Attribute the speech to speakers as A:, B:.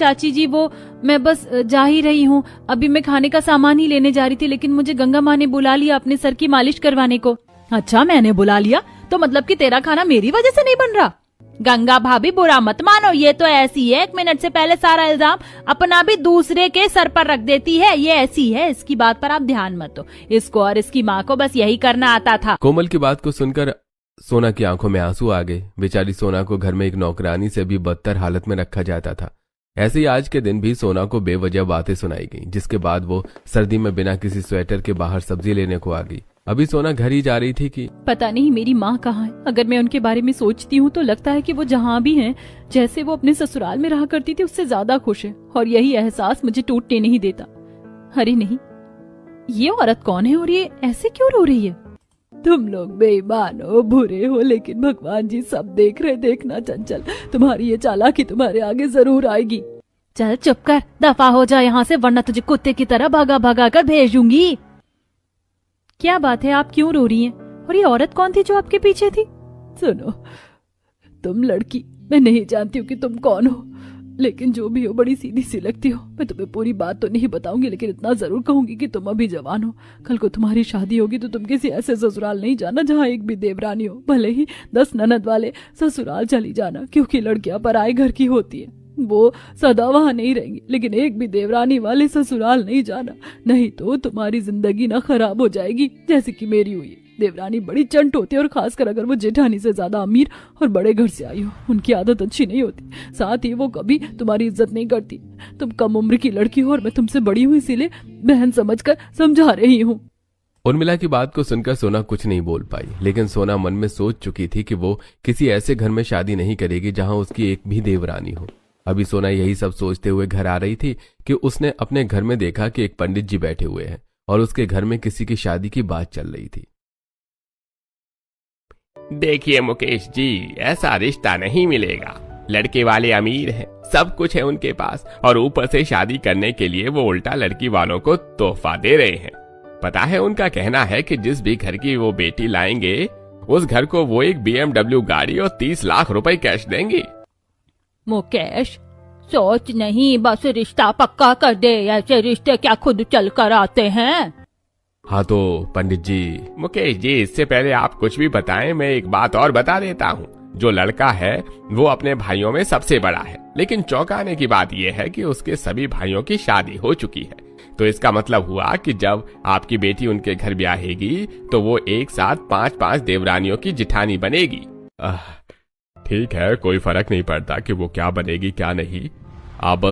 A: चाची जी वो मैं बस जा ही रही हूँ, अभी मैं खाने का सामान ही लेने जा रही थी, लेकिन मुझे गंगा माँ ने बुला लिया अपने सर की मालिश करवाने को। अच्छा, मैंने बुला लिया तो मतलब कि तेरा खाना मेरी वजह से नहीं बन रहा? गंगा भाभी बुरा मत मानो, ये तो ऐसी है 1 मिनट से पहले सारा इल्जाम अपना भी दूसरे के सर पर रख देती है, ये ऐसी है, इसकी बात पर आप ध्यान मत दो, इसको और इसकी माँ को बस यही करना आता था।
B: कोमल की बात को सुनकर सोना की आंखों में आंसू आ गए। बेचारी सोना को घर में एक नौकरानी से भी बदतर हालत में रखा जाता था। ऐसे ही आज के दिन भी सोना को बेवजह बातें सुनाई गई, जिसके बाद वो सर्दी में बिना किसी स्वेटर के बाहर सब्जी लेने को आ गई। अभी सोना घर ही जा रही थी कि
A: पता नहीं मेरी माँ कहाँ है। अगर मैं उनके बारे में सोचती हूँ तो लगता है कि वो जहाँ भी हैं, जैसे वो अपने ससुराल में रहा करती थी उससे ज्यादा खुश है, और यही एहसास मुझे टूटने नहीं देता। अरे नहीं, ये औरत कौन है और ये ऐसे क्यों रो रही है? तुम लोग बेईमान हो, बुरे हो, लेकिन भगवान जी सब देख रहे। देखना चंचल, तुम्हारी ये चालाकी तुम्हारे आगे जरूर आएगी। चल चुप कर, दफा हो जा यहाँ से, वरना तुझे कुत्ते की तरह भगा भगा कर भेज दूंगी। क्या बात है, आप क्यों रो रही हैं? और ये औरत कौन थी जो आपके पीछे थी? सुनो, तुम लड़की, मैं नहीं जानती हूँ कि तुम कौन हो, लेकिन जो भी हो बड़ी सीधी सी लगती हो। मैं तुम्हें पूरी बात तो नहीं बताऊंगी, लेकिन इतना जरूर कहूंगी कि तुम अभी जवान हो। कल को तुम्हारी शादी होगी तो तुम किसी ऐसे ससुराल नहीं जाना जहाँ एक भी देवरानी हो, भले ही 10 ननद वाले ससुराल चली जाना, क्योंकि लड़कियां पराए घर की होती है, वो सदा वहां नहीं रहेंगी। लेकिन एक भी देवरानी वाले ससुराल नहीं जाना, नहीं तो तुम्हारी जिंदगी ना खराब हो जाएगी जैसे कि मेरी हुई। देवरानी बड़ी चंट होती है, और खासकर अगर वो जेठानी से ज्यादा अमीर और बड़े घर से आई हो, उनकी आदत अच्छी नहीं होती। साथ ही वो कभी तुम्हारी इज्जत नहीं करती। तुम कम उम्र की लड़की हो और मैं तुमसे बड़ी हूँ, इसीलिए बहन समझकर समझा रही हूँ।
B: उर्मिला की बात को सुनकर सोना कुछ नहीं बोल पाई, लेकिन सोना मन में सोच चुकी थी कि वो किसी ऐसे घर में शादी नहीं करेगी जहां उसकी एक भी देवरानी हो। अभी सोना यही सब सोचते हुए घर आ रही थी कि उसने अपने घर में देखा कि एक पंडित जी बैठे हुए हैं और उसके घर में किसी की शादी की बात चल रही थी।
C: देखिए मुकेश जी, ऐसा रिश्ता नहीं मिलेगा। लड़के वाले अमीर हैं, सब कुछ है उनके पास, और ऊपर से शादी करने के लिए वो उल्टा लड़की वालों को तोहफा दे रहे हैं। पता है, उनका कहना है कि जिस भी घर की वो बेटी लाएंगे, उस घर को वो एक BMW गाड़ी और 30 लाख रुपए कैश देंगे।
A: मुकेश, सोच नहीं, बस रिश्ता पक्का कर दे। ऐसे रिश्ते क्या खुद चल कर आते हैं?
B: हाँ तो पंडित जी।
C: मुकेश जी, इससे पहले आप कुछ भी बताएं, मैं एक बात और बता देता हूँ। जो लड़का है वो अपने भाइयों में सबसे बड़ा है, लेकिन चौंकाने की बात यह है कि उसके सभी भाइयों की शादी हो चुकी है। तो इसका मतलब हुआ कि जब आपकी बेटी उनके घर ब्याहेगी तो वो एक साथ 5-5 देवरानियों की जिठानी बनेगी।
B: ठीक है, कोई फर्क नहीं पड़ता कि वो क्या बनेगी क्या नहीं। आप